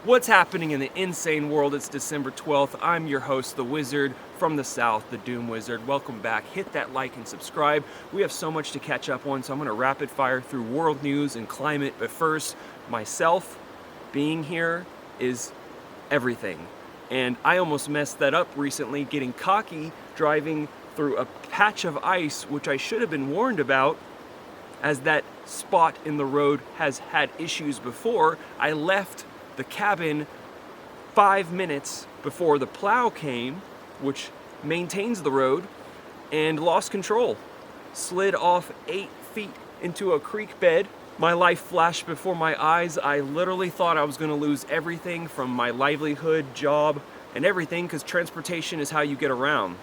What's happening in the insane world? It's December 12th. I'm your host, the Wizard from the South, the Doom Wizard. Welcome back. Hit that like and subscribe. We have so much to catch up on, so I'm going to rapid fire through world news and climate. But first, myself being here is everything. And I almost messed that up recently, getting cocky, driving through a patch of ice, which I should have been warned about, as that spot in the road has had issues before. I left the cabin 5 minutes before the plow came, which maintains the road, and lost control. Slid off 8 feet into a creek bed. My life flashed before my eyes. I literally thought I was going to lose everything from my livelihood, job, and everything, because transportation is how you get around.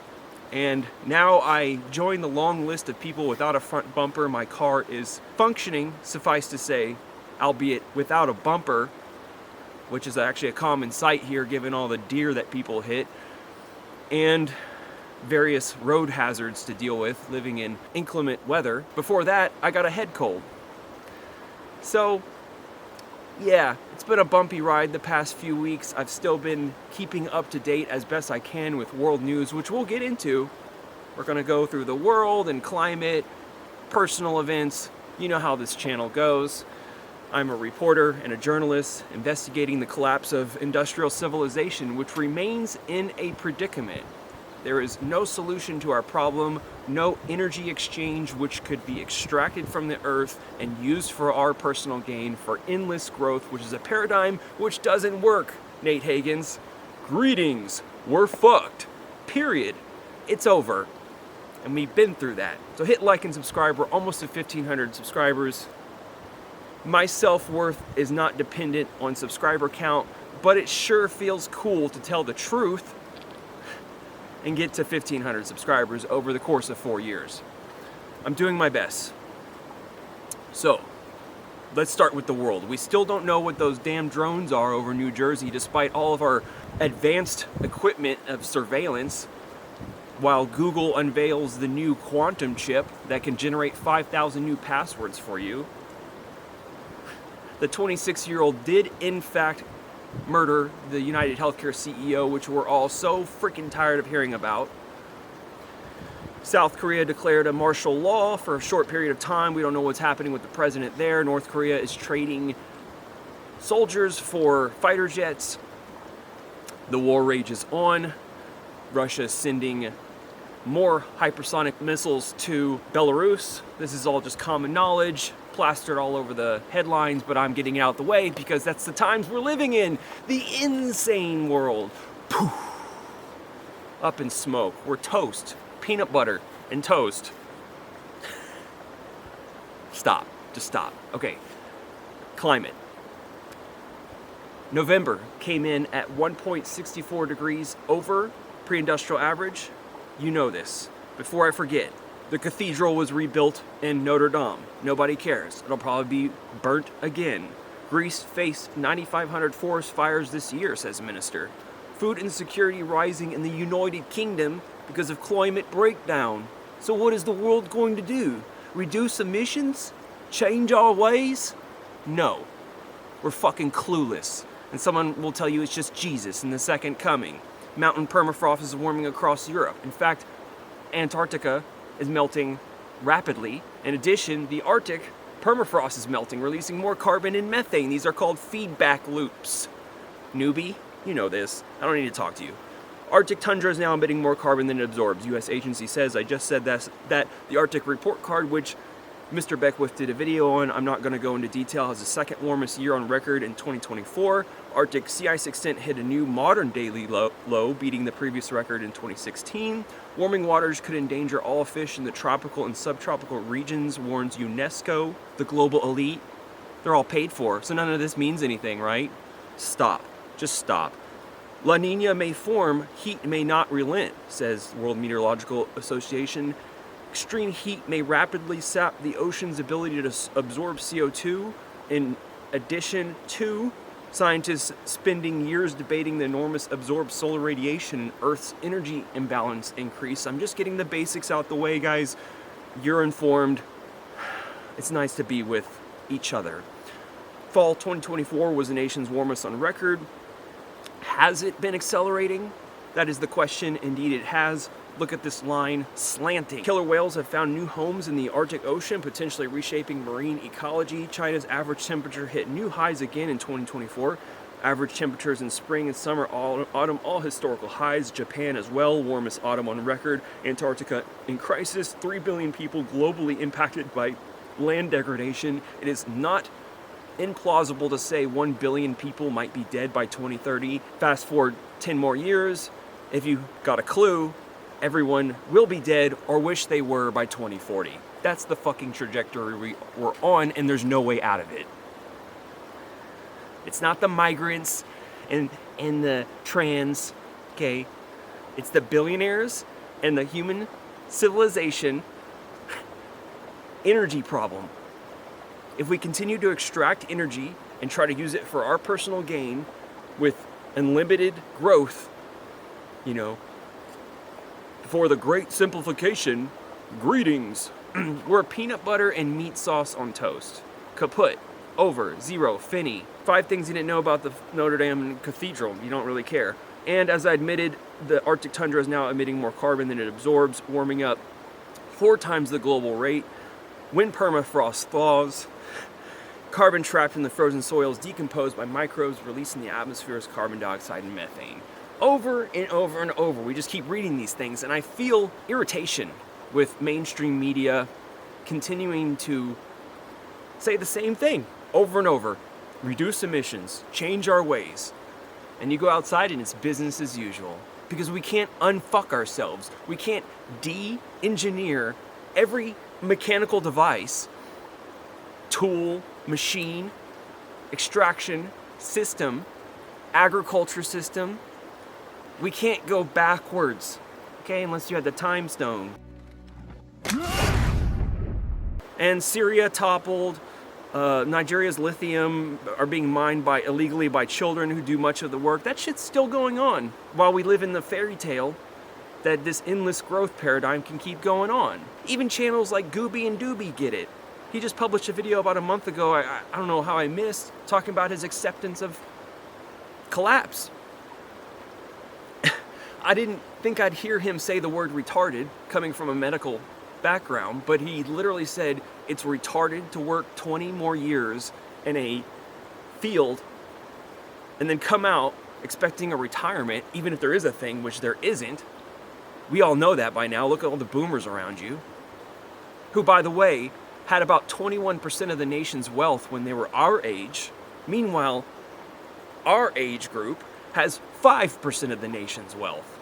And now I join the long list of people without a front bumper. My car is functioning, suffice to say, albeit without a bumper, which is actually a common sight here given all the deer that people hit, and various road hazards to deal with living in inclement weather. Before that, I got a head cold. So, yeah, it's been a bumpy ride the past few weeks. I've still been keeping up to date as best I can with world news, which we'll get into. We're going to go through the world and climate, personal events. You know how this channel goes. I'm a reporter and a journalist investigating the collapse of industrial civilization, which remains in a predicament. There is no solution to our problem, no energy exchange which could be extracted from the earth and used for our personal gain for endless growth, which is a paradigm which doesn't work, Nate Hagans. Greetings, we're fucked. Period. It's over. And we've been through that. So hit like and subscribe. We're almost at 1,500 subscribers. My self-worth is not dependent on subscriber count, but it sure feels cool to tell the truth and get to 1,500 subscribers over the course of 4 years. I'm doing my best. So, let's start with the world. We still don't know what those damn drones are over New Jersey, despite all of our advanced equipment of surveillance, while Google unveils the new quantum chip that can generate 5,000 new passwords for you. The 26-year-old did, in fact, murder the United Healthcare CEO, which we're all so freaking tired of hearing about. South Korea declared a martial law for a short period of time. We don't know what's happening with the president there. North Korea is trading soldiers for fighter jets. The war rages on. Russia is sending more hypersonic missiles to Belarus. This is all just common knowledge, plastered all over the headlines, but I'm getting out the way because that's the times we're living in. The insane world. Poof. Up in smoke. We're toast. Peanut butter and toast. Stop. Just stop. Okay. Climate. November came in at 1.64 degrees over pre-industrial average. You know this. Before I forget, the cathedral was rebuilt in Notre Dame. Nobody cares. It'll probably be burnt again. Greece faced 9,500 forest fires this year, says minister. Food insecurity rising in the United Kingdom because of climate breakdown. So what is the world going to do? Reduce emissions? Change our ways? No. We're fucking clueless. And someone will tell you it's just Jesus in the second coming. Mountain permafrost is warming across Europe. In fact, Antarctica is melting rapidly. In addition, the Arctic permafrost is melting, releasing more carbon and methane. These are called feedback loops. Newbie, you know this. I don't need to talk to you. Arctic tundra is now emitting more carbon than it absorbs. U.S. agency says. I just said that the Arctic report card, which Mr. Beckwith did a video on, I'm not going to go into detail, has the second warmest year on record in 2024. Arctic sea ice extent hit a new modern daily low, beating the previous record in 2016. Warming waters could endanger all fish in the tropical and subtropical regions, warns UNESCO. The global elite, they're all paid for, so none of this means anything, right? Stop. Just stop. La Nina may form, heat may not relent, says World Meteorological Association. Extreme heat may rapidly sap the ocean's ability to absorb CO2. In addition to scientists spending years debating the enormous absorbed solar radiation and Earth's energy imbalance increase. I'm just getting the basics out the way, guys. You're informed. It's nice to be with each other. Fall 2024 was the nation's warmest on record. Has it been accelerating? That is the question. Indeed, it has. Look at this line, slanting. Killer whales have found new homes in the Arctic Ocean, potentially reshaping marine ecology. China's average temperature hit new highs again in 2024. Average temperatures in spring and summer, autumn, all historical highs. Japan as well, warmest autumn on record. Antarctica in crisis. 3 billion people globally impacted by land degradation. It is not implausible to say 1 billion people might be dead by 2030. Fast forward 10 more years, if you got a clue, everyone will be dead or wish they were by 2040. That's the fucking trajectory we're on, and there's no way out of it. It's not the migrants and the trans, okay? It's the billionaires and the human civilization energy problem. If we continue to extract energy and try to use it for our personal gain with unlimited growth, for the great simplification, greetings. We're peanut butter and meat sauce on toast. Kaput, over, zero, finny. 5 things you didn't know about the Notre Dame Cathedral. You don't really care. And as I admitted, the Arctic tundra is now emitting more carbon than it absorbs, warming up 4 times the global rate. When permafrost thaws, carbon trapped in the frozen soil is decomposed by microbes, releasing the atmosphere's carbon dioxide and methane. Over and over and over, we just keep reading these things, and I feel irritation with mainstream media continuing to say the same thing over and over. Reduce emissions, change our ways. And you go outside and it's business as usual. Because we can't unfuck ourselves. We can't de-engineer every mechanical device, tool, machine, extraction, system, agriculture system. We can't go backwards, okay, unless you had the time stone. And Syria toppled. Nigeria's lithium are being mined illegally by children who do much of the work. That shit's still going on while we live in the fairy tale that this endless growth paradigm can keep going on. Even channels like Goobie and Doobie get it. He just published a video about a month ago, I don't know how I missed, talking about his acceptance of collapse. I didn't think I'd hear him say the word retarded coming from a medical background, but he literally said it's retarded to work 20 more years in a field and then come out expecting a retirement, even if there is a thing, which there isn't. We all know that by now. Look at all the boomers around you, who, by the way, had about 21% of the nation's wealth when they were our age. Meanwhile, our age group has 5% of the nation's wealth.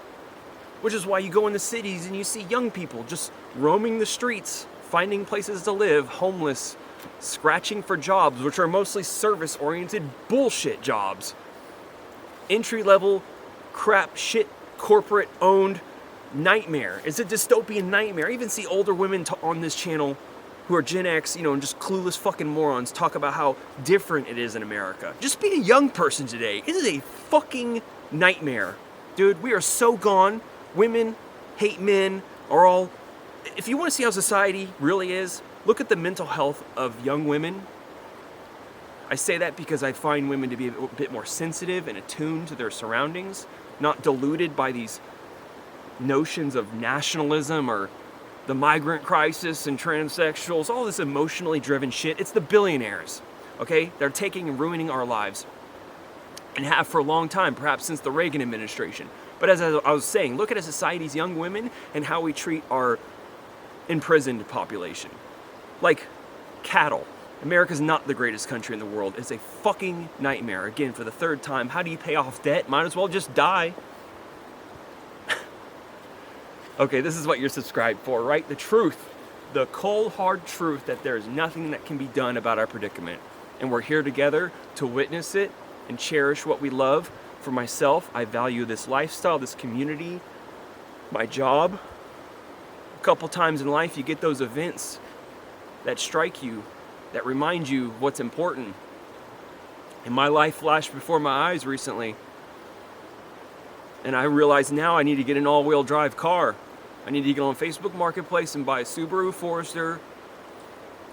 Which is why you go in the cities and you see young people just roaming the streets, finding places to live, homeless, scratching for jobs, which are mostly service-oriented bullshit jobs. Entry-level, crap, shit, corporate-owned nightmare. It's a dystopian nightmare. I even see older women on this channel who are Gen X, and just clueless fucking morons talk about how different it is in America. Just be a young person today. It is a fucking nightmare. Dude, we are so gone. Women hate men are all... If you want to see how society really is, look at the mental health of young women. I say that because I find women to be a bit more sensitive and attuned to their surroundings, not deluded by these notions of nationalism or the migrant crisis and transsexuals, all this emotionally driven shit. It's the billionaires, okay? They're taking and ruining our lives and have for a long time, perhaps since the Reagan administration. But as I was saying, look at a society's young women and how we treat our imprisoned population. Like cattle. America's not the greatest country in the world. It's a fucking nightmare. Again, for the 3rd time, how do you pay off debt? Might as well just die. Okay, this is what you're subscribed for, right? The truth. The cold, hard truth that there is nothing that can be done about our predicament. And we're here together to witness it and cherish what we love. For myself, I value this lifestyle, this community, my job. A couple times in life, you get those events that strike you, that remind you what's important. And my life flashed before my eyes recently. And I realize now I need to get an all-wheel drive car. I need to get on Facebook Marketplace and buy a Subaru Forester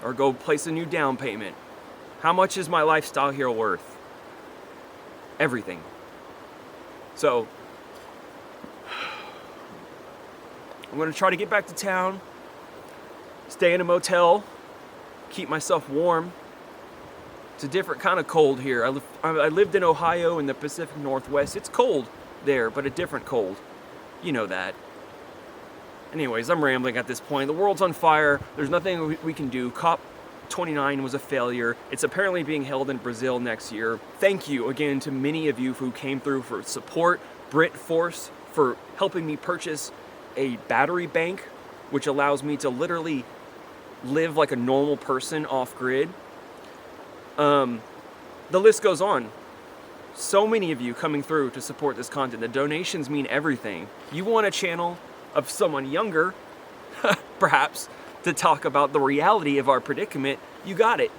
or go place a new down payment. How much is my lifestyle here worth? Everything. So, I'm going to try to get back to town, stay in a motel, keep myself warm. It's a different kind of cold here. I lived in Ohio in the Pacific Northwest. It's cold there, but a different cold. You know that. Anyways, I'm rambling at this point. The world's on fire. There's nothing we can do. COP29 was a failure. It's apparently being held in Brazil next year. Thank you again to many of you who came through for support. Brit Force for helping me purchase a battery bank, which allows me to literally live like a normal person off-grid. The list goes on. So many of you coming through to support this content. The donations mean everything. You want a channel of someone younger, perhaps, to talk about the reality of our predicament, you got it.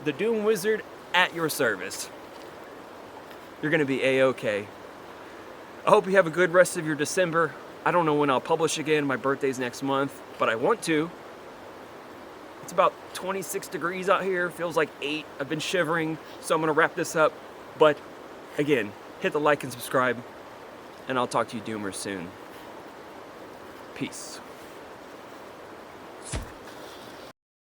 The Doom Wizard at your service. You're going to be A-okay. I hope you have a good rest of your December. I don't know when I'll publish again. My birthday's next month, but I want to. It's about 26 degrees out here. Feels like 8. I've been shivering, so I'm going to wrap this up. But again, hit the like and subscribe, and I'll talk to you Doomers soon. Peace.